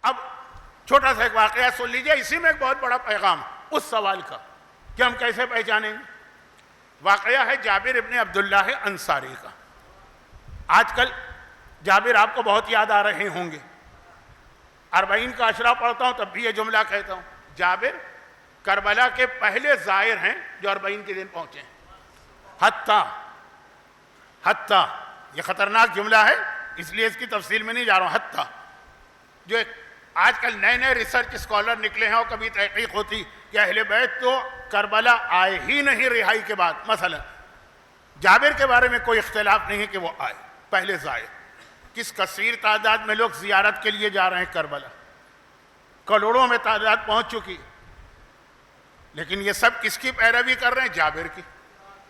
اب چھوٹا سا ایک واقعہ سن لیجئے، اسی میں ایک بہت بڑا پیغام اس سوال کا کہ ہم کیسے پہچانیں گے۔ واقعہ ہے جابر ابن عبداللہ انصاری کا۔ آج کل جابر آپ کو بہت یاد آ رہے ہوں گے، 40 کا اشرا پڑھتا ہوں تب بھی یہ جملہ کہتا ہوں، جابر کربلا کے پہلے زائر ہیں جو 40 کے دن پہنچے ہیں۔ حتیٰ یہ خطرناک جملہ ہے، اس لیے اس کی تفصیل میں نہیں جا رہا ہوں۔ حتیٰ جو آج کل نئے ریسرچ اسکالر نکلے ہیں اور کبھی تحقیق ہوتی کہ اہل بیت تو کربلا آئے ہی نہیں رہائی کے بعد، مثلا جابر کے بارے میں کوئی اختلاف نہیں ہے کہ وہ آئے پہلے زائر۔ کس کثیر تعداد میں لوگ زیارت کے لیے جا رہے ہیں کربلا، کروڑوں میں تعداد پہنچ چکی، لیکن یہ سب کس کی پیروی کر رہے ہیں؟ جابر کی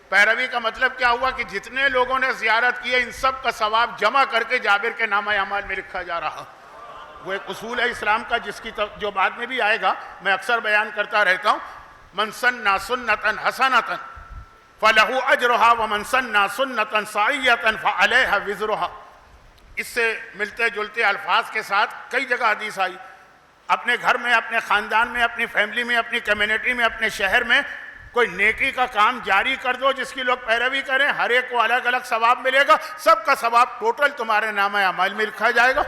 پیروی۔ کا مطلب کیا ہوا کہ جتنے لوگوں نے زیارت کی ہے ان سب کا ثواب جمع کر کے جابر کے نامہ اعمال میں لکھا جا رہا۔ وہ ایک اصول ہے اسلام کا جس کی جو بعد میں بھی آئے گا، میں اکثر بیان کرتا رہتا ہوں، من سنّ سنۃ حسنۃ فلہ اجرھا ومن سنّ سنۃ سیئۃ فعلیہ وزرھا۔ اس سے ملتے جلتے الفاظ کے ساتھ کئی جگہ حدیث آئی، اپنے گھر میں، اپنے خاندان میں، اپنی فیملی میں، اپنی کمیونٹی میں، اپنے شہر میں کوئی نیکی کا کام جاری کر دو جس کی لوگ پیروی کریں، ہر ایک کو الگ الگ ثواب ملے گا، سب کا ثواب ٹوٹل تمہارے نامہ اعمال میں لکھا جائے گا۔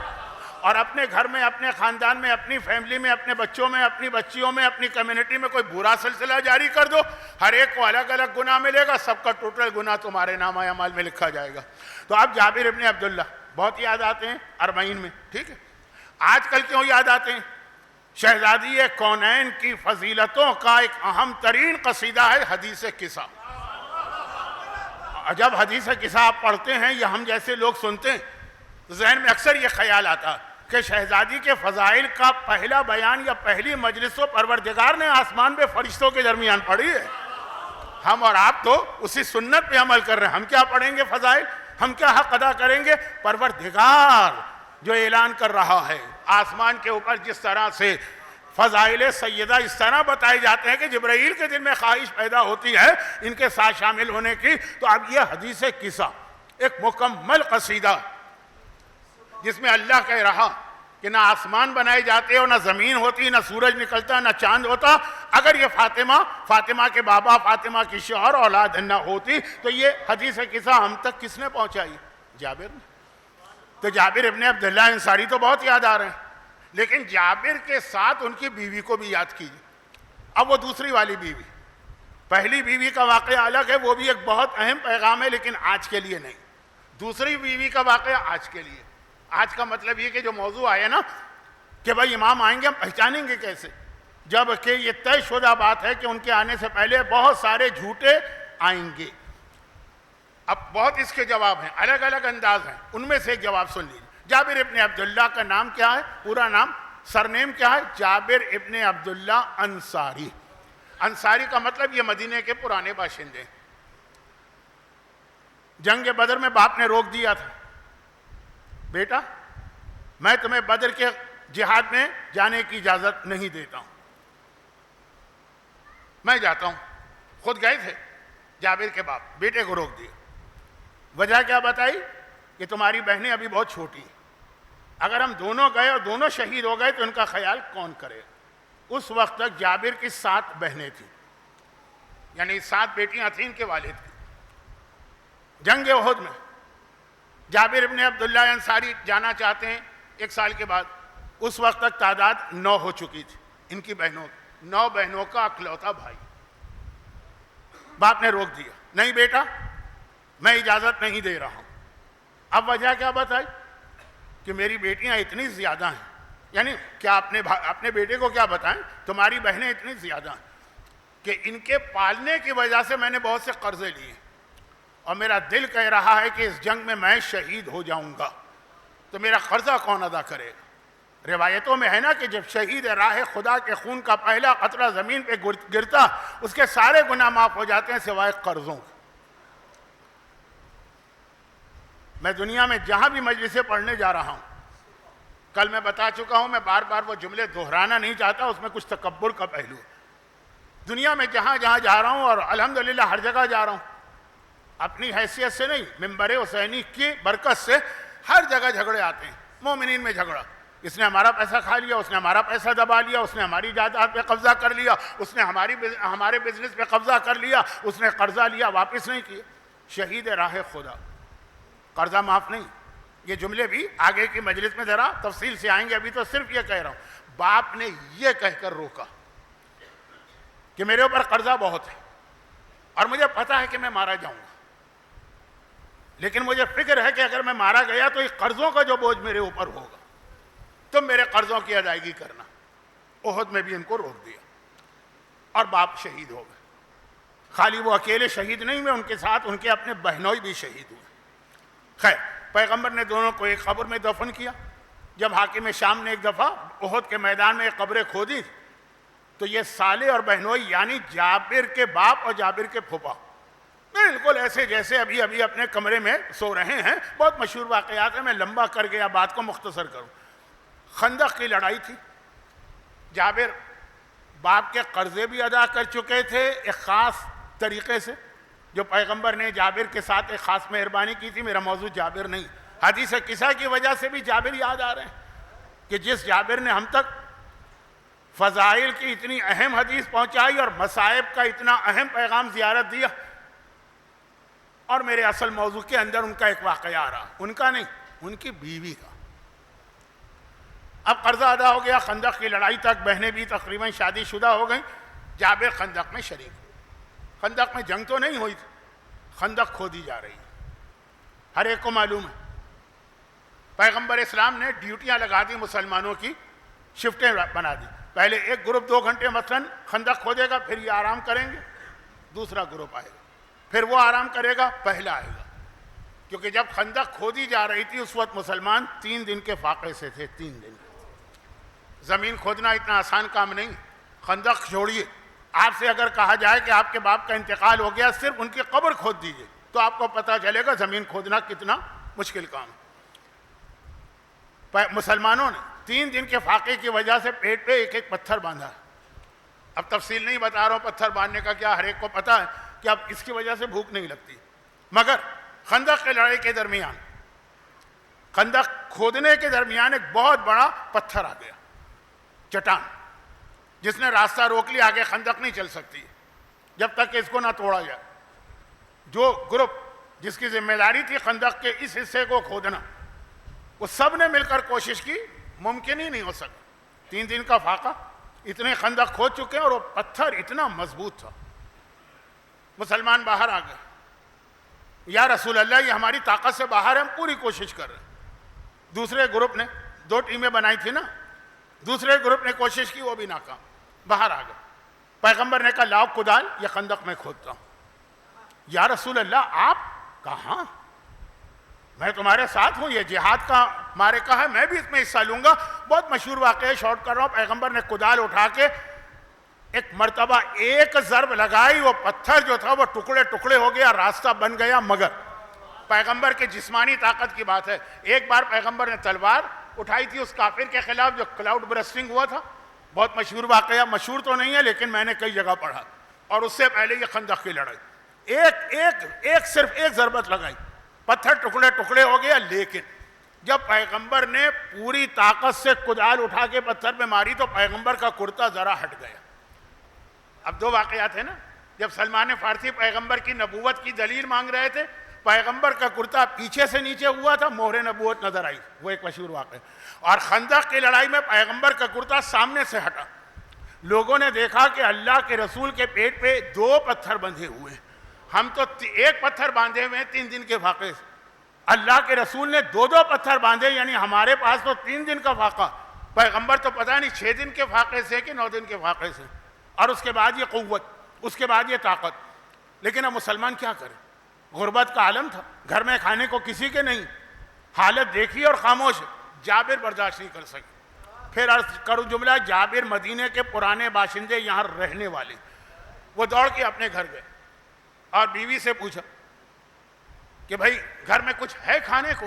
اور اپنے گھر میں، اپنے خاندان میں، اپنی فیملی میں، اپنے بچوں میں، اپنی بچیوں میں، اپنی کمیونٹی میں کوئی برا سلسلہ جاری کر دو، ہر ایک کو الگ الگ گناہ ملے گا، سب کا ٹوٹل گناہ تمہارے نامہ اعمال میں لکھا جائے گا۔ تو اب جابر ابن عبداللہ بہت یاد آتے ہیں 40 میں، ٹھیک ہے۔ آج کل کیوں یاد آتے ہیں؟ شہزادی کونین کی فضیلتوں کا ایک اہم ترین قصیدہ ہے حدیث قصہ۔ جب حدیث قصہ آپ پڑھتے ہیں یا ہم جیسے لوگ سنتے ہیں تو ذہن میں اکثر یہ خیال آتا کہ شہزادی کے فضائل کا پہلا بیان یا پہلی مجلس تو پروردگار نے آسمان پہ فرشتوں کے درمیان پڑھی ہے۔ ہم اور آپ تو اسی سنت پہ عمل کر رہے ہیں۔ ہم کیا پڑھیں گے فضائل؟ ہم کیا حق ادا کریں گے؟ پروردگار جو اعلان کر رہا ہے آسمان کے اوپر، جس طرح سے فضائل سیدہ اس طرح بتائے جاتے ہیں کہ جبرائیل کے دل میں خواہش پیدا ہوتی ہے ان کے ساتھ شامل ہونے کی۔ تو اب یہ حدیث قصہ ایک مکمل قصیدہ جس میں اللہ کہہ رہا کہ نہ آسمان بنائے جاتے اور نہ زمین ہوتی، نہ سورج نکلتا، نہ چاند ہوتا، اگر یہ فاطمہ کے بابا، فاطمہ کی شوہر اولاد نہ ہوتی تو یہ حدیث قصہ ہم تک کس نے پہنچائی؟ جابر نے۔ تو جابر ابن عبداللہ انصاری تو بہت یاد آ رہے ہیں، لیکن جابر کے ساتھ ان کی بیوی کو بھی یاد کیجیے۔ اب وہ دوسری والی بیوی، پہلی بیوی کا واقعہ الگ ہے، وہ بھی ایک بہت اہم پیغام ہے لیکن آج کے لیے نہیں۔ دوسری بیوی کا واقعہ آج کے لیے۔ آج کا مطلب یہ کہ جو موضوع آیا نا کہ بھائی امام آئیں گے، ہم پہچانیں گے کیسے، جب کہ یہ طے شدہ بات ہے کہ ان کے آنے سے پہلے بہت سارے جھوٹے آئیں گے۔ اب بہت اس کے جواب ہیں، الگ الگ انداز ہیں، ان میں سے ایک جواب سن لیجیے۔ جابر ابن عبداللہ کا نام کیا ہے؟ پورا نام، سرنیم کیا ہے؟ جابر ابن عبداللہ انصاری۔ انصاری کا مطلب یہ مدینے کے پرانے باشندے۔ جنگ بدر میں باپ نے روک دیا تھا، بیٹا میں تمہیں بدر کے جہاد میں جانے کی اجازت نہیں دیتا ہوں، میں جاتا ہوں۔ خود گئے تھے جابر کے باپ، بیٹے کو روک دیا۔ وجہ کیا بتائی؟ کہ تمہاری بہنیں ابھی بہت چھوٹی ہیں، اگر ہم دونوں گئے اور دونوں شہید ہو گئے تو ان کا خیال کون کرے؟ اس وقت تک جابر کی 7 بہنیں تھیں، یعنی 7 بیٹیاں تھیں ان کے والد کی۔ جنگ احد میں جابر ابن عبداللہ انصاری جانا چاہتے ہیں 1 سال کے بعد، اس وقت تک تعداد 9 ہو چکی تھی ان کی بہنوں، 9 بہنوں کا اکلوتا بھائی۔ باپ نے روک دیا، نہیں بیٹا میں اجازت نہیں دے رہا ہوں۔ اب وجہ کیا بتائی؟ کہ میری بیٹیاں اتنی زیادہ ہیں، یعنی کیا اپنے بیٹے کو کیا بتائیں، تمہاری بہنیں اتنی زیادہ ہیں کہ ان کے پالنے کی وجہ سے میں نے بہت سے قرضے لیے اور میرا دل کہہ رہا ہے کہ اس جنگ میں میں شہید ہو جاؤں گا تو میرا قرضہ کون ادا کرے گا؟ روایتوں میں ہے نا کہ جب شہید راہ خدا کے خون کا پہلا قطرہ زمین پہ گرتا اس کے سارے گناہ معاف ہو جاتے ہیں سوائے قرضوں کے۔ میں دنیا میں جہاں بھی مجلسیں پڑھنے جا رہا ہوں، کل میں بتا چکا ہوں، میں بار بار وہ جملے دہرانا نہیں چاہتا، اس میں کچھ تکبر کا پہلو ہے۔ دنیا میں جہاں جہاں جا رہا ہوں اور الحمدللہ ہر جگہ جا رہا ہوں، اپنی حیثیت سے نہیں، منبر حسینی کی برکت سے ہر جگہ جھگڑے آتے ہیں، مومنین میں جھگڑا، اس نے ہمارا پیسہ کھا لیا، اس نے ہمارا پیسہ دبا لیا، اس نے ہماری جائیداد پہ قبضہ کر لیا، اس نے ہمارے بزنس پہ قبضہ کر لیا، اس نے قرضہ لیا واپس نہیں کیا۔ شہید راہ خدا، قرضہ معاف نہیں۔ یہ جملے بھی آگے کی مجلس میں ذرا تفصیل سے آئیں گے، ابھی تو صرف یہ کہہ رہا ہوں۔ باپ نے یہ کہہ کر روکا کہ میرے اوپر قرضہ بہت ہے اور مجھے پتا ہے کہ میں مارا جاؤں گا، لیکن مجھے فکر ہے کہ اگر میں مارا گیا تو اس قرضوں کا جو بوجھ میرے اوپر ہوگا، تم میرے قرضوں کی ادائیگی کرنا۔ احد میں بھی ان کو روک دیا اور باپ شہید ہو گئے۔ خالی وہ اکیلے شہید نہیں ہوئے، ان کے ساتھ ان کے اپنے بہنوئی بھی شہید ہوئے۔ خیر، پیغمبر نے دونوں کو ایک قبر میں دفن کیا۔ جب حاکم شام نے ایک دفعہ احد کے میدان میں ایک قبریں کھودی تو یہ سالے اور بہنوئی یعنی جابر کے باپ اور جابر کے پھوپھا بالکل ایسے جیسے ابھی ابھی اپنے کمرے میں سو رہے ہیں۔ بہت مشہور واقعات ہیں، میں لمبا کر گیا، بات کو مختصر کروں۔ خندق کی لڑائی تھی، جابر باپ کے قرضے بھی ادا کر چکے تھے ایک خاص طریقے سے، جو پیغمبر نے جابر کے ساتھ ایک خاص مہربانی کی تھی۔ میرا موضوع جابر نہیں، حدیث قصہ کی وجہ سے بھی جابر یاد آ رہے ہیں کہ جس جابر نے ہم تک فضائل کی اتنی اہم حدیث پہنچائی اور مصائب کا اتنا اہم پیغام زیارت دیا، اور میرے اصل موضوع کے اندر ان کا ایک واقعہ آ رہا، ان کا نہیں، ان کی بیوی کا۔ اب قرضہ ادا ہو گیا، خندق کی لڑائی تک بہنیں بھی تقریباً شادی شدہ ہو گئیں، جابر خندق میں شریک ہوئے۔ خندق میں جنگ تو نہیں ہوئی تھی، خندق کھودی جا رہی ہے، ہر ایک کو معلوم ہے۔ پیغمبر اسلام نے ڈیوٹیاں لگا دی، مسلمانوں کی شفٹیں بنا دی۔ پہلے ایک گروپ 2 گھنٹے مثلاً خندق کھودے گا، پھر یہ آرام کریں گے، دوسرا گروپ آئے گا، پھر وہ آرام کرے گا، پہلا آئے گا۔ کیونکہ جب خندق کھودی جا رہی تھی اس وقت مسلمان 3 دن کے فاقے سے تھے، 3 دن۔ زمین کھودنا اتنا آسان کام نہیں، خندق چھوڑیے، آپ سے اگر کہا جائے کہ آپ کے باپ کا انتقال ہو گیا، صرف ان کی قبر کھود دیجئے تو آپ کو پتہ چلے گا زمین کھودنا کتنا مشکل کام ہے۔ مسلمانوں نے 3 دن کے فاقے کی وجہ سے پیٹ پہ ایک ایک پتھر باندھا ہے۔ اب تفصیل نہیں بتا رہا ہوں پتھر باندھنے کا کیا، ہر ایک کو پتہ ہے کہ اب اس کی وجہ سے بھوک نہیں لگتی۔ مگر خندق کی لڑائی کے درمیان، خندق کھودنے کے درمیان ایک بہت بڑا پتھر آ گیا، چٹان، جس نے راستہ روک لیا، آگے خندق نہیں چل سکتی جب تک کہ اس کو نہ توڑا جائے۔ جو گروپ جس کی ذمہ داری تھی خندق کے اس حصے کو کھودنا، وہ سب نے مل کر کوشش کی، ممکن ہی نہیں ہو سکا۔ 3 دن کا فاقہ، اتنے خندق کھود چکے ہیں اور وہ پتھر اتنا مضبوط تھا۔ مسلمان باہر آ گئے، یا رسول اللہ یہ ہماری طاقت سے باہر ہے، ہم پوری کوشش کر رہے ہیں۔ دوسرے گروپ نے 2 ٹیمیں بنائی تھی نا، دوسرے گروپ نے کوشش کی، وہ بھی ناکام، باہر آ گئے۔ پیغمبر نے کہا لاؤ کدال، یہ خندق میں کھودتا ہوں۔ یا رسول اللہ آپ کہاں؟ میں تمہارے ساتھ ہوں، یہ جہاد کا معرکہ ہے، میں بھی اس میں حصہ لوں گا۔ بہت مشہور واقعہ شارٹ کر رہا ہوں۔ پیغمبر نے کدال اٹھا کے ایک مرتبہ ایک ضرب لگائی، وہ پتھر جو تھا وہ ٹکڑے ٹکڑے ہو گیا، راستہ بن گیا۔ مگر پیغمبر کے جسمانی طاقت کی بات ہے، ایک بار پیغمبر نے تلوار اٹھائی تھی اس کافر کے خلاف جو کلاؤڈ برسٹنگ ہوا تھا، بہت مشہور واقعہ، مشہور تو نہیں ہے لیکن میں نے کئی جگہ پڑھا۔ اور اس سے پہلے یہ خندق کی لڑائی، صرف ایک ضربت لگائی، پتھر ٹکڑے ٹکڑے ہو گیا۔ لیکن جب پیغمبر نے پوری طاقت سے کدال اٹھا کے پتھر میں ماری تو پیغمبر کا کرتا ذرا ہٹ گیا۔ اب 2 واقعات ہیں نا، جب سلمان فارسی پیغمبر کی نبوت کی دلیل مانگ رہے تھے، پیغمبر کا کرتا پیچھے سے نیچے ہوا تھا، مہر نبوت نظر آئی، وہ ایک مشہور واقعہ۔ اور خندق کی لڑائی میں پیغمبر کا کرتا سامنے سے ہٹا، لوگوں نے دیکھا کہ اللہ کے رسول کے پیٹ پہ 2 پتھر بندھے ہوئے ہیں، ہم تو 1 پتھر باندھے ہوئے ہیں 3 دن کے فاقے سے، اللہ کے رسول نے 2 پتھر باندھے، یعنی ہمارے پاس تو 3 دن کا فاقہ، پیغمبر تو پتہ نہیں 6 دن کے فاقے سے کہ 9 دن کے فاقے سے، اور اس کے بعد یہ قوت، اس کے بعد یہ طاقت۔ لیکن اب مسلمان کیا کرے، غربت کا عالم تھا، گھر میں کھانے کو کسی کے نہیں، حالت دیکھی اور خاموش۔ جابر برداشت نہیں کر سکے۔ پھر عرض کروں جملہ، جابر مدینے کے پرانے باشندے، یہاں رہنے والے، وہ دوڑ کے اپنے گھر گئے اور بیوی سے پوچھا کہ بھائی گھر میں کچھ ہے کھانے کو؟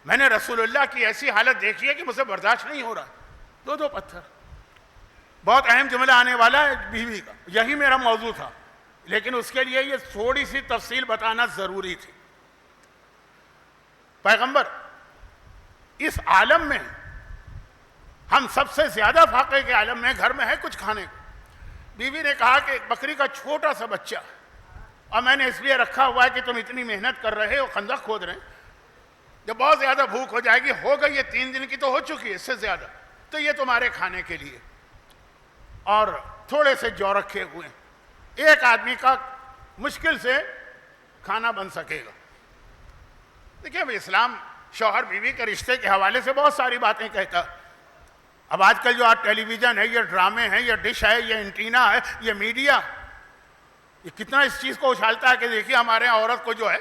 میں نے رسول اللہ کی ایسی حالت دیکھی ہے کہ مجھے برداشت نہیں ہو رہا۔ 2 پتھر، بہت اہم جملہ آنے والا ہے بیوی کا، یہی میرا موضوع تھا، لیکن اس کے لیے یہ تھوڑی سی تفصیل بتانا ضروری تھی۔ پیغمبر اس عالم میں ہم سب سے زیادہ فاقے کے عالم میں، گھر میں ہے کچھ کھانے کو. بیوی نے کہا کہ بکری کا چھوٹا سا بچہ، اور میں نے اس لیے رکھا ہوا ہے کہ تم اتنی محنت کر رہے ہو، خندق کھود رہے ہیں، جب بہت زیادہ بھوک ہو جائے گی، ہو گئی یہ 3 دن کی تو ہو چکی ہے، اس سے زیادہ، تو یہ تمہارے کھانے کے لیے. اور تھوڑے سے جو رکھے ہوئے ہیں، ایک آدمی کا مشکل سے کھانا بن سکے گا. دیکھیں اب اسلام شوہر بیوی کے رشتے کے حوالے سے بہت ساری باتیں کہتا. اب آج کل جو ٹیلی ویژن ہے، یہ ڈرامے ہیں، یہ ڈش ہے، یہ انٹینا ہے، یہ میڈیا، یہ کتنا اس چیز کو اچھالتا ہے کہ دیکھیے ہمارے یہاں عورت کو جو ہے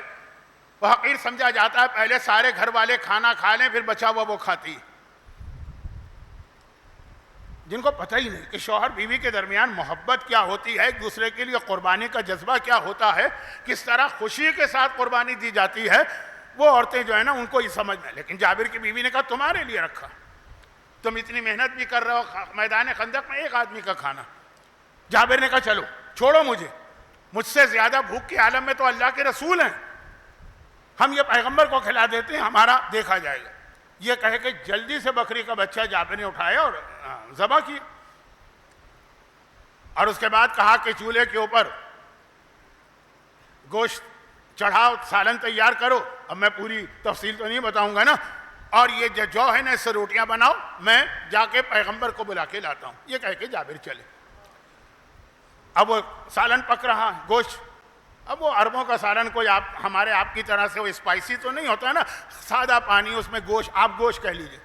وہ حقیر سمجھا جاتا ہے. پہلے سارے گھر والے کھانا کھا لیں، پھر بچا ہوا وہ کھاتی ہے. جن کو پتہ ہی نہیں کہ شوہر بیوی کے درمیان محبت کیا ہوتی ہے، ایک دوسرے کے لیے قربانی کا جذبہ کیا ہوتا ہے، کس طرح خوشی کے ساتھ قربانی دی جاتی ہے، وہ عورتیں جو ہے نا ان کو یہ سمجھ میں. لیکن جابر کی بیوی نے کہا تمہارے لیے رکھا، تم اتنی محنت بھی کر رہے ہو، میدان خندق میں ایک آدمی کا کھانا. جابر نے کہا چلو چھوڑو مجھ سے زیادہ بھوک کے عالم میں تو اللہ کے رسول ہیں، ہم یہ پیغمبر کو کھلا دیتے ہیں، ہمارا دیکھا جائے گا. یہ کہے کہ جلدی سے بکری کا بچہ جابر نے اٹھایا اور ذبح کیا. اور اس کے بعد کہا کہ چولہے کے اوپر گوشت چڑھاؤ، سالن تیار کرو. اب میں پوری تفصیل تو نہیں بتاؤں گا نا. اور یہ جو ہے نا اس سے روٹیاں بناؤ، میں جا کے پیغمبر کو بلا کے لاتا ہوں. یہ کہہ کے جابر چلے. اب وہ سالن پک رہا ہے، گوشت. اب وہ عربوں کا سالن کوئی ہمارے آپ کی طرح سے وہ اسپائسی تو نہیں ہوتا ہے نا، سادہ پانی، اس میں گوشت، آپ گوشت کہہ لیجئے.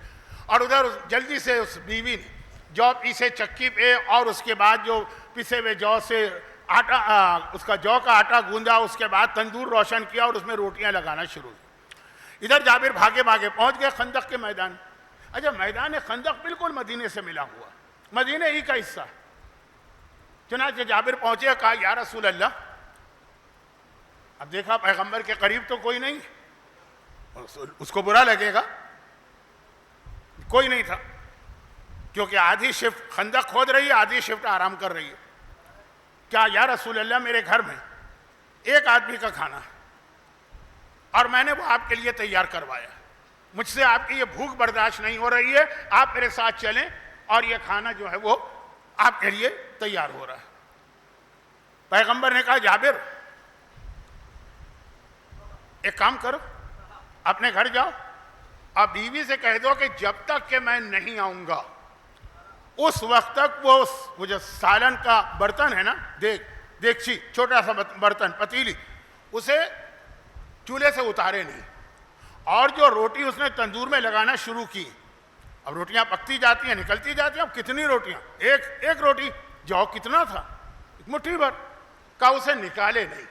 اور ادھر جلدی سے اس بیوی نے جو پیسے چکی پہ، اور اس کے بعد جو پسے ہوئے جو سے آٹا، اس کا جو کا آٹا گوندا، اس کے بعد تندور روشن کیا اور اس میں روٹیاں لگانا شروع کی. ادھر جابر بھاگے پہنچ گئے خندق کے میدان. اچھا میدان خندق بالکل مدینے سے ملا ہوا، مدینے ہی کا حصہ. چنانچہ جابر پہنچے، کہا یا رسول اللہ. اب دیکھا پیغمبر کے قریب تو کوئی نہیں، اس کو برا لگے گا، کوئی نہیں تھا، کیونکہ آدھی شفٹ خندق کھود رہی ہے، آدھی شفٹ آرام کر رہی ہے. کیا یا رسول اللہ میرے گھر میں ایک آدمی کا کھانا ہے اور میں نے وہ آپ کے لیے تیار کروایا، مجھ سے آپ کی یہ بھوک برداشت نہیں ہو رہی ہے، آپ میرے ساتھ چلیں اور یہ کھانا جو ہے وہ آپ کے لیے تیار ہو رہا ہے. پیغمبر نے کہا جابر ایک کام کرو، اپنے گھر جاؤ اور بیوی سے کہہ دو کہ جب تک کہ میں نہیں آؤں گا اس وقت تک وہ جو سالن کا برتن ہے نا، دیگچی، چھوٹا سا برتن، پتیلی، اسے چولہے سے اتارے نہیں. اور جو روٹی اس نے تندور میں لگانا شروع کی. اب روٹیاں پکتی جاتی ہیں، نکلتی جاتی ہیں. اب کتنی روٹیاں، ایک روٹی جو کتنا تھا، ایک مٹھی بھر کا، اسے نکالے نہیں،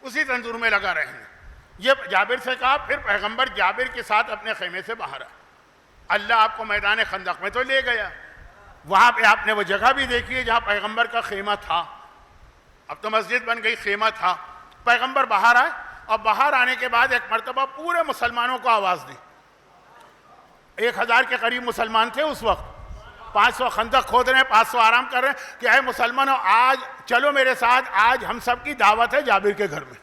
اسی تندور میں لگا رہے ہیں. یہ جابر سے کہا. پھر پیغمبر جابر کے ساتھ اپنے خیمے سے باہر آئے. اللہ آپ کو میدان خندق میں تو لے گیا، وہاں پہ آپ نے وہ جگہ بھی دیکھی ہے جہاں پیغمبر کا خیمہ تھا. اب تو مسجد بن گئی، خیمہ تھا. پیغمبر باہر آئے اور باہر آنے کے بعد ایک مرتبہ پورے مسلمانوں کو آواز دی. 1000 کے قریب مسلمان تھے اس وقت. 500 خندق کھود رہے ہیں، 500 آرام کر رہے ہیں کہ اے مسلمانوں آج چلو میرے ساتھ، آج ہم سب کی دعوت ہے جابر کے گھر میں.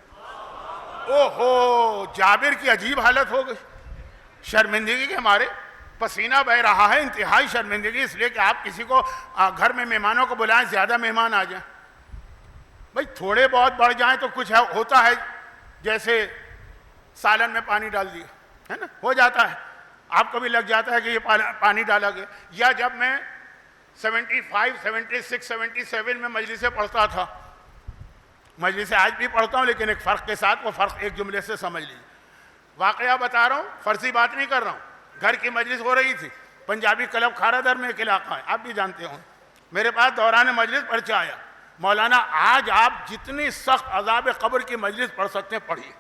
اوہو، جابر کی عجیب حالت ہو گئی، شرمندگی کے مارے پسینہ بہ رہا ہے، انتہائی شرمندگی. اس لیے کہ آپ کسی کو گھر میں مہمانوں کو بلائیں، زیادہ مہمان آ جائیں. بھائی تھوڑے بہت بڑھ جائیں تو کچھ ہوتا ہے، جیسے سالن میں پانی ڈال دیا ہے نا، ہو جاتا ہے، آپ کو بھی لگ جاتا ہے کہ یہ پانی ڈالا گیا. یا جب میں 75 76 77 میں مجلسیں پڑھتا تھا، مجلسیں آج بھی پڑھتا ہوں لیکن ایک فرق کے ساتھ، وہ فرق ایک جملے سے سمجھ لیجیے. واقعہ بتا رہا ہوں، فرضی بات نہیں کر رہا ہوں. گھر کی مجلس ہو رہی تھی، پنجابی کلب کھارا در میں ایک علاقہ ہے، آپ بھی جانتے ہوں. میرے پاس دوران مجلس پرچہ آیا، مولانا آج آپ جتنی سخت عذاب قبر کی مجلس پڑھ سکتے ہیں پڑھیے.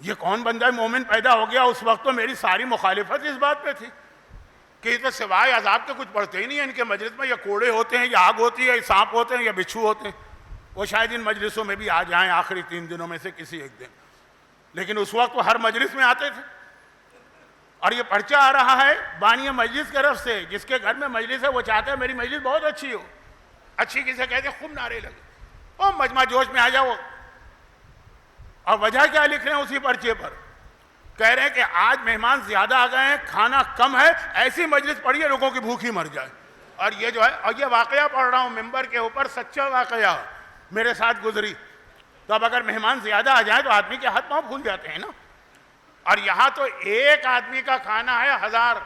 یہ کون بندہ مومن پیدا ہو گیا؟ اس وقت تو میری ساری مخالفت اس بات پہ تھی کہ یہ تو سوائے عذاب کے کچھ پڑھتے ہی نہیں ہیں ان کے مجلس میں. یا کوڑے ہوتے ہیں، یا آگ ہوتی ہے، یا سانپ ہوتے ہیں، یا بچھو ہوتے ہیں. وہ شاید ان مجلسوں میں بھی آ جائیں آخری 3 دنوں میں سے کسی ایک دن، لیکن اس وقت وہ ہر مجلس میں آتے تھے. اور یہ پرچہ آ رہا ہے بانی مجلس کی طرف سے، جس کے گھر میں مجلس ہے وہ چاہتے ہیں میری مجلس بہت اچھی ہو. اچھی کسے کہتے ہیں؟ خوب نعرے لگے، او مجمع جوش میں آ جاؤ. اور وجہ کیا لکھ رہے ہیں اسی پرچے پر؟ کہہ رہے ہیں کہ آج مہمان زیادہ آ گئے ہیں، کھانا کم ہے، ایسی مجلس پڑی ہے لوگوں کی بھوک ہی مر جائے. اور یہ جو ہے، اور یہ واقعہ پڑھ رہا ہوں ممبر کے اوپر، سچا واقعہ میرے ساتھ گزری. تو اب اگر مہمان زیادہ آ جائیں تو آدمی کے ہاتھ پاؤں پھول جاتے ہیں نا. اور یہاں تو ایک آدمی کا کھانا ہے 1000.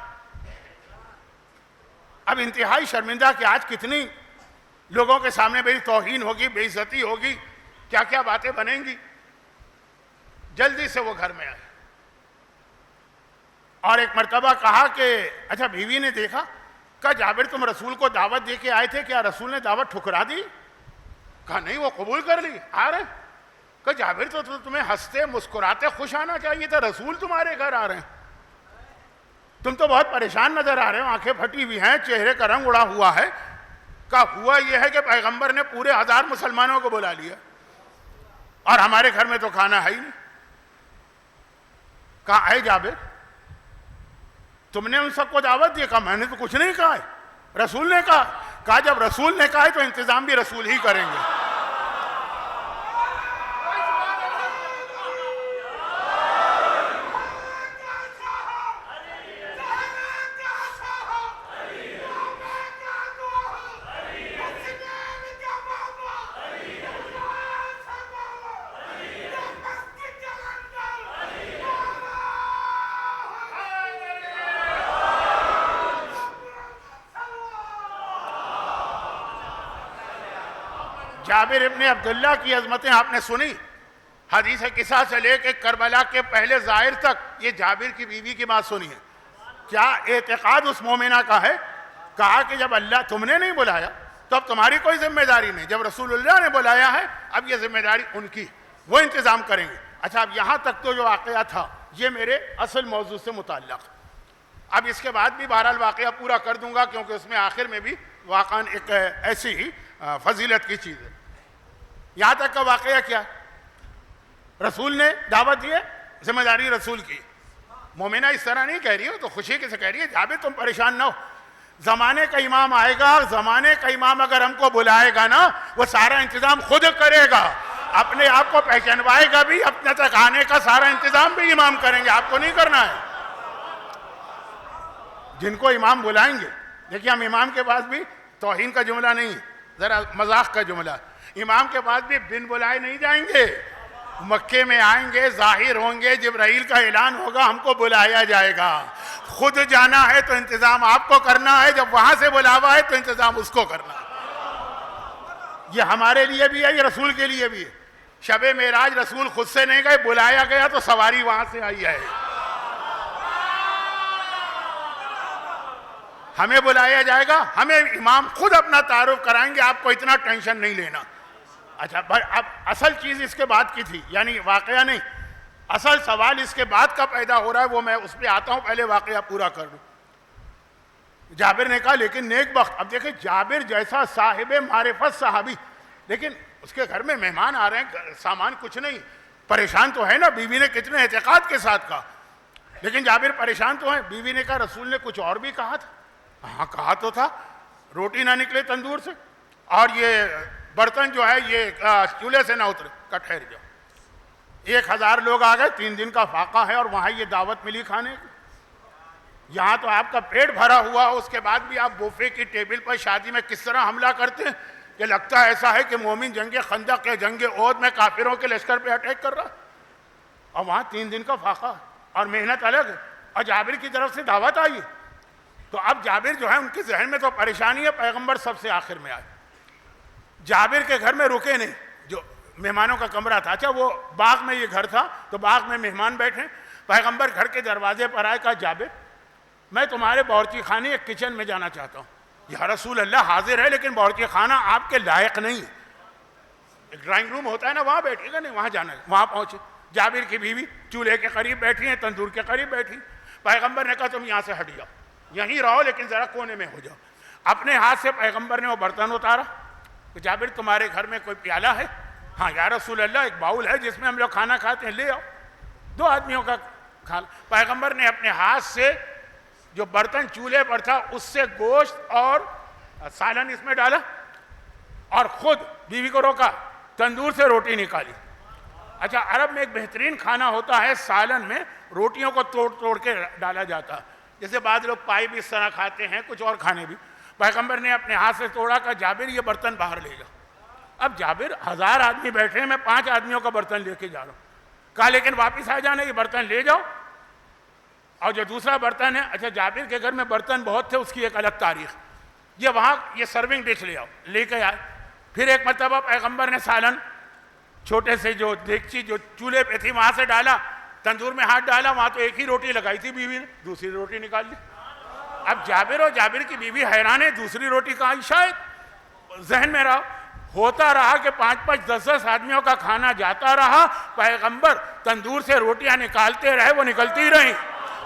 اب انتہائی شرمندہ کہ آج کتنی لوگوں کے سامنے میری توہین ہوگی، بے عزتی ہوگی، کیا کیا باتیں بنیں گی. جلدی سے وہ گھر میں آئے اور ایک مرتبہ کہا کہ اچھا بیوی نے دیکھا، کہا جابر تم رسول کو دعوت دے کے آئے تھے، کیا رسول نے دعوت ٹھکرا دی؟ کہا نہیں، وہ قبول کر لی. آ رہے. کہا جابر تو تمہیں ہنستے مسکراتے خوش آنا چاہیے تھا، رسول تمہارے گھر آ رہے ہیں، تم تو بہت پریشان نظر آ رہے ہو، آنکھیں پھٹی ہوئی ہیں، چہرے کا رنگ اڑا ہوا ہے. کہا ہوا یہ ہے کہ پیغمبر نے پورے 1000 مسلمانوں کو بلا لیا اور ہمارے گھر میں تو کھانا ہے ہی نہیں. کہا اے جابر تم نے ان سب کو دعوت دی؟ کہا میں نے تو کچھ نہیں کہا ہے، رسول نے کہا. کہا جب رسول نے کہا ہے تو انتظام بھی رسول ہی کریں گے. جابر ابن عبداللہ کی عظمتیں آپ نے سنی. حدیث قصہ سے لے کے کربلا کے پہلے ظاہر تک یہ جابر کی بیوی کی بات سنی ہے. کیا اعتقاد اس مومنہ کا ہے. کہا کہ جب اللہ تم نے نہیں بلایا تو اب تمہاری کوئی ذمہ داری نہیں، جب رسول اللہ نے بلایا ہے اب یہ ذمہ داری ان کی، وہ انتظام کریں گے. اچھا اب یہاں تک تو جو واقعہ تھا یہ میرے اصل موضوع سے متعلق. اب اس کے بعد بھی بہرحال واقعہ پورا کر دوں گا کیونکہ اس میں آخر میں بھی واقعاً ایک ایسی ہی فضیلت کی چیز ہے. یہاں تک کا واقعہ کیا، رسول نے دعوت دی ہے، ذمہ داری رسول کی. مومنہ اس طرح نہیں کہہ رہی ہو تو خوشی سے کہہ رہی ہے جابر تم پریشان نہ ہو، زمانے کا امام آئے گا، زمانے کا امام اگر ہم کو بلائے گا نا وہ سارا انتظام خود کرے گا، اپنے آپ کو پہچانوائے گا بھی، اپنے تک آنے کا سارا انتظام بھی امام کریں گے، آپ کو نہیں کرنا ہے. جن کو امام بلائیں گے، دیکھیے ہم امام کے پاس بھی توہین کا جملہ نہیں ہے، ذرا مذاق کا جملہ، امام کے پاس بھی بن بلائے نہیں جائیں گے. مکے میں آئیں گے، ظاہر ہوں گے، جبرائیل کا اعلان ہوگا، ہم کو بلایا جائے گا. خود جانا ہے تو انتظام آپ کو کرنا ہے، جب وہاں سے بلاوا ہے تو انتظام اس کو کرنا ہے. یہ ہمارے لیے بھی ہے، یہ رسول کے لیے بھی ہے. شب معراج رسول خود سے نہیں گئے، بلایا گیا تو سواری وہاں سے آئی ہے. ہمیں بلایا جائے گا، ہمیں امام خود اپنا تعارف کرائیں گے، آپ کو اتنا ٹینشن نہیں لینا. اچھا اب اصل چیز اس کے بعد کی تھی، یعنی واقعہ نہیں، اصل سوال اس کے بعد کا پیدا ہو رہا ہے، وہ میں اس پہ آتا ہوں، پہلے واقعہ پورا کر دوں. جابر نے کہا لیکن نیک بخت. اب دیکھیں جابر جیسا صاحب معرفت صحابی، لیکن اس کے گھر میں مہمان آ رہے ہیں، سامان کچھ نہیں، پریشان تو ہے نا. بیوی نے کتنے اعتقاد کے ساتھ کہا، لیکن جابر پریشان تو ہیں. بیوی نے کہا رسول نے کچھ اور بھی کہا تھا. ہاں کہا تو تھا، روٹی نہ نکلے تندور سے اور یہ برتن جو ہے یہ چولہے سے نہ اترے. کا ٹھہر جاؤ، 1000 لوگ آ گئے، 3 دن کا فاقہ ہے اور وہاں یہ دعوت ملی کھانے کی. یہاں تو آپ کا پیٹ بھرا ہوا ہو، اس کے بعد بھی آپ بوفے کی ٹیبل پر شادی میں کس طرح حملہ کرتے ہیں کہ لگتا ہے ایسا ہے کہ مومن جنگ خندق یا جنگ احد میں کافروں کے لشکر پہ اٹیک کر رہا. اور وہاں 3 دن کا فاقہ اور محنت الگ ہے، اور جابر کی طرف سے دعوت آئی. تو اب جابر جو ہے ان کے ذہن میں تو پریشانی ہے، پیغمبر سب سے آخر میں آئے. جابر کے گھر میں رکے نہیں، جو مہمانوں کا کمرہ تھا. اچھا وہ باغ میں یہ گھر تھا تو باغ میں مہمان بیٹھے، پیغمبر گھر کے دروازے پر آئے. کہا جابر میں تمہارے باورچی خانے ایک کچن میں جانا چاہتا ہوں. یا رسول اللہ حاضر ہے لیکن باورچی خانہ آپ کے لائق نہیں ہے. ایک ڈرائنگ روم ہوتا ہے نا، وہاں بیٹھے گا نہیں، وہاں جانا ہے. وہاں پہنچے، جابر کی بیوی چولہے کے قریب بیٹھی ہیں، تندور کے قریب بیٹھی. پیغمبر نے کہا تم یہاں سے ہٹ جاؤ، یہیں رہو لیکن ذرا کونے میں ہو جاؤ. اپنے ہاتھ سے پیغمبر نے وہ برتن اتارا. کہ جابر تمہارے گھر میں کوئی پیالہ ہے؟ ہاں یا رسول اللہ ایک باؤل ہے جس میں ہم لوگ کھانا کھاتے ہیں، لے آؤ. 2 آدمیوں کا کھانا. پیغمبر نے اپنے ہاتھ سے جو برتن چولہے پر تھا اس سے گوشت اور سالن اس میں ڈالا اور خود بیوی کو روکا، تندور سے روٹی نکالی. اچھا عرب میں ایک بہترین کھانا ہوتا ہے سالن میں روٹیوں کو توڑ توڑ کے ڈالا جاتا. جیسے بعض لوگ پائی بھی اس طرح کھاتے ہیں, کچھ اور کھانے بھی. پیغمبر نے اپنے ہاتھ سے توڑا, کہا جابر یہ برتن باہر لے جاؤ. اب جابر 1000 آدمی بیٹھے ہیں, میں 5 آدمیوں کا برتن لے کے جا رہا ہوں. کہا لیکن واپس آ جانا, یہ برتن لے جاؤ. اور جو دوسرا برتن ہے, اچھا جابر کے گھر میں برتن بہت تھے, اس کی ایک الگ تاریخ. یہ وہاں یہ سرونگ ڈش لے آؤ, لے کے آئے. پھر ایک مرتبہ پیغمبر نے سالن چھوٹے سے جو دیگچی جو چولہے پہ تھی وہاں سے ڈالا, تندور میں ہاتھ ڈالا, وہاں تو ایک ہی روٹی لگائی تھی بیوی نے, دوسری روٹی نکال لی. اب جابر اور جابر کی بیوی حیران ہے, دوسری روٹی کہاں آئی؟ شاید ذہن میں رہا. ہوتا رہا کہ 5-5 10-10 آدمیوں کا کھانا جاتا رہا. پیغمبر تندور سے روٹیاں نکالتے رہے, وہ نکلتی رہیں.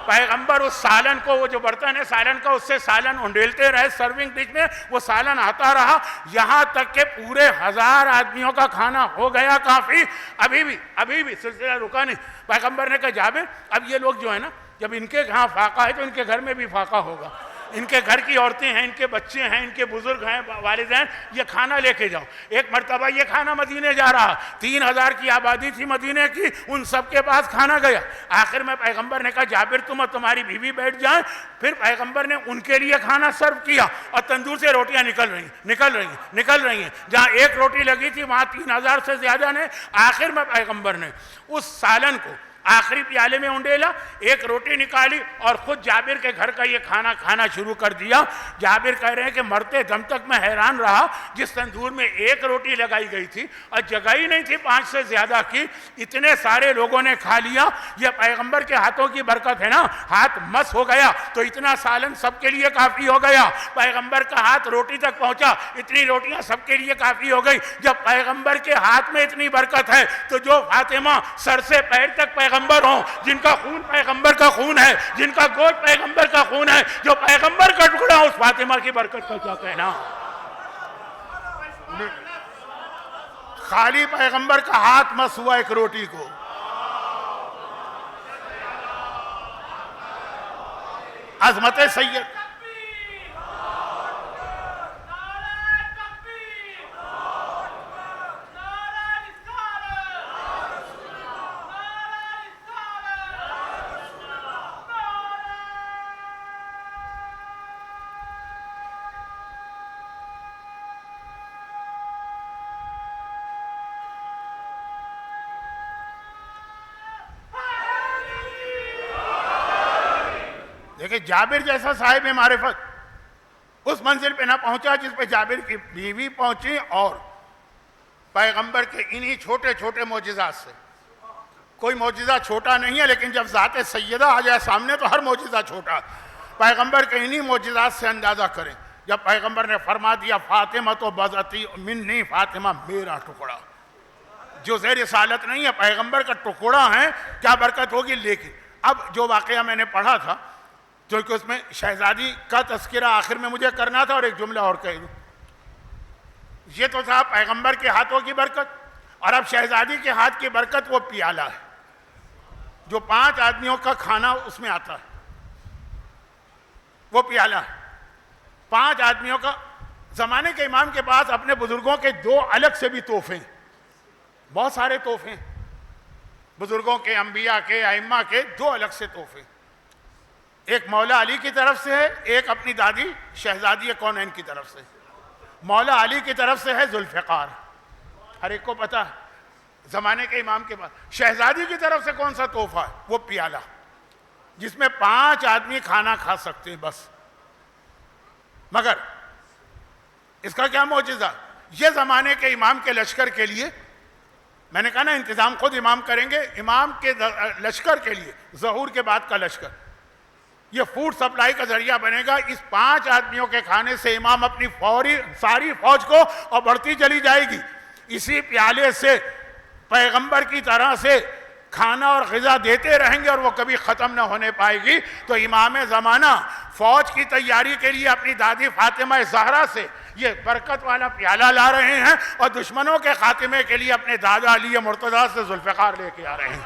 پیغمبر اس سالن کو, وہ جو برتن ہے سالن کا, اس سے سالن انڈیلتے رہے سرونگ ڈش میں, وہ سالن آتا رہا یہاں تک کہ پورے 1000 آدمیوں کا کھانا ہو گیا کافی. ابھی بھی سلسلہ رکا نہیں. پیغمبر نے کہا جابر اب یہ لوگ جو ہے نا, جب ان کے ہاں فاقہ ہے تو ان کے گھر میں بھی فاقہ ہوگا. ان کے گھر کی عورتیں ہیں, ان کے بچے ہیں, ان کے بزرگ ہیں, والدین, یہ کھانا لے کے جاؤ. ایک مرتبہ یہ کھانا مدینے جا رہا, 3000 کی آبادی تھی مدینے کی, ان سب کے پاس کھانا گیا. آخر میں پیغمبر نے کہا جابر تم اور تمہاری بیوی بیٹھ جائیں. پھر پیغمبر نے ان کے لیے کھانا سرو کیا, اور تندور سے روٹیاں نکل رہی ہیں. جہاں ایک روٹی لگی تھی وہاں 3000 سے زیادہ نے. آخر میں پیغمبر نے اس سالن کو آخری پیالے میں انڈیلا, ایک روٹی نکالی اور خود جابر کے گھر کا یہ کھانا کھانا شروع کر دیا. جابر کہہ رہے ہیں کہ مرتے دم تک میں حیران رہا, جس تندور میں ایک روٹی لگائی گئی تھی اور جگہ ہی نہیں تھی 5 سے زیادہ کی, اتنے سارے لوگوں نے کھا لیا. یہ پیغمبر کے ہاتھوں کی برکت ہے نا, ہاتھ مس ہو گیا تو اتنا سالن سب کے لیے کافی ہو گیا. پیغمبر کا ہاتھ روٹی تک پہنچا, اتنی روٹیاں سب کے لیے کافی ہو گئی. جب پیغمبر کے ہاتھ میں اتنی برکت ہے تو جو فاطمہ سر سے پیر تک پیغمبر ہوں, جن کا خون پیغمبر کا خون ہے, جن کا گوشت پیغمبر کا خون ہے, جو پیغمبر کا ٹکڑا, اس فاطمہ کی برکت کا کیا کہنا. خالی پیغمبر کا ہاتھ مس ہوا ایک روٹی کو. عظمت سید کہ جابر جیسا صاحب معرفت اس منزل پہ نہ پہنچا جس پہ جابر کی بیوی پہنچی, اور پیغمبر کے انہی چھوٹے چھوٹے معجزات سے. کوئی معجزہ چھوٹا نہیں ہے, لیکن جب ذات سیدہ آ جائے سامنے تو ہر معجزہ چھوٹا. پیغمبر کے انہی معجزات سے اندازہ کریں. جب پیغمبر نے فرما دیا فاطمہ تو بذتی منی, فاطمہ میرا ٹکڑا, جو زیر رسالت نہیں ہے پیغمبر کا ٹکڑا ہے, کیا برکت ہوگی. لیکن اب جو واقعہ میں نے پڑھا تھا, جو کہ اس میں شہزادی کا تذکرہ آخر میں مجھے کرنا تھا, اور ایک جملہ اور کہہ دوں. یہ تو تھا پیغمبر کے ہاتھوں کی برکت, اور اب شہزادی کے ہاتھ کی برکت وہ پیالہ ہے جو 5 آدمیوں کا کھانا اس میں آتا ہے. وہ پیالہ ہے 5 آدمیوں کا. زمانے کے امام کے پاس اپنے بزرگوں کے 2 الگ سے بھی تحفے ہیں, بہت سارے تحفے ہیں بزرگوں کے, انبیاء کے, ائمہ کے 2 الگ سے تحفے. ایک مولا علی کی طرف سے ہے, ایک اپنی دادی شہزادی کونین کی طرف سے. مولا علی کی طرف سے ہے ذوالفقار, ہر ایک کو پتہ ہے زمانے کے امام کے پاس. شہزادی کی طرف سے کون سا تحفہ ہے؟ وہ پیالہ جس میں 5 آدمی کھانا کھا سکتے ہیں بس. مگر اس کا کیا معجزہ, یہ زمانے کے امام کے لشکر کے لیے, میں نے کہا نا انتظام خود امام کریں گے, امام کے لشکر کے لیے, ظہور کے بعد کا لشکر, یہ فوڈ سپلائی کا ذریعہ بنے گا. اس 5 آدمیوں کے کھانے سے امام اپنی ساری فوج کو اور بڑھتی چلی جائے گی. اسی پیالے سے پیغمبر کی طرح سے کھانا اور غذا دیتے رہیں گے, اور وہ کبھی ختم نہ ہونے پائے گی. تو امام زمانہ فوج کی تیاری کے لیے اپنی دادی فاطمہ زہرا سے یہ برکت والا پیالہ لا رہے ہیں, اور دشمنوں کے خاتمے کے لیے اپنے دادا علی مرتضیٰ سے ذوالفقار لے کے آ رہے ہیں.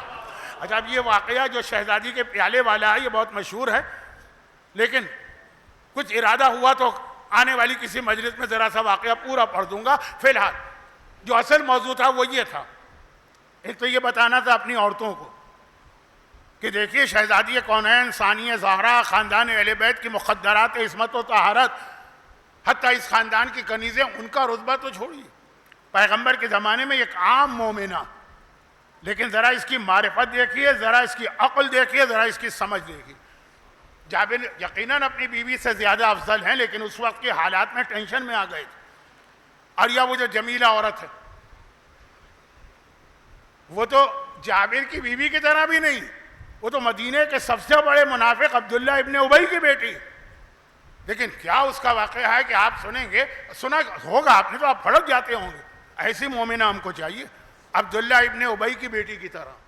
اچھا, اب یہ واقعہ جو شہزادی کے پیالے والا ہے یہ بہت مشہور ہے, لیکن کچھ ارادہ ہوا تو آنے والی کسی مجلس میں ذرا سا واقعہ پورا پڑھ دوں گا. فی الحال جو اصل موضوع تھا وہ یہ تھا, ایک تو یہ بتانا تھا اپنی عورتوں کو کہ دیکھیے شہزادی کونین ثانیہ زہرا خاندان اہل بیت کی مقدرات عصمت و طہارت، حتیٰ اس خاندان کی کنیزیں، ان کا رتبہ تو چھوڑیے، پیغمبر کے زمانے میں ایک عام مومنہ، لیکن ذرا اس کی معرفت دیکھیے، ذرا اس کی عقل دیکھیے، ذرا اس کی سمجھ دیکھیے۔ جابر یقیناً اپنی بیوی سے زیادہ افضل ہیں، لیکن اس وقت کے حالات میں ٹینشن میں آ گئے تھے۔ اور یہ وہ جو جمیلہ عورت ہے، وہ تو جابر کی بیوی کی طرح بھی نہیں، وہ تو مدینے کے سب سے بڑے منافق عبداللہ ابن ابی کی بیٹی۔ لیکن کیا اس کا واقعہ ہے کہ آپ سنیں گے، سنا ہوگا آپ نے تو آپ پھڑک جاتے ہوں گے، ایسی مومنہ ہم کو چاہیے عبداللہ ابن ابی کی بیٹی کی طرح۔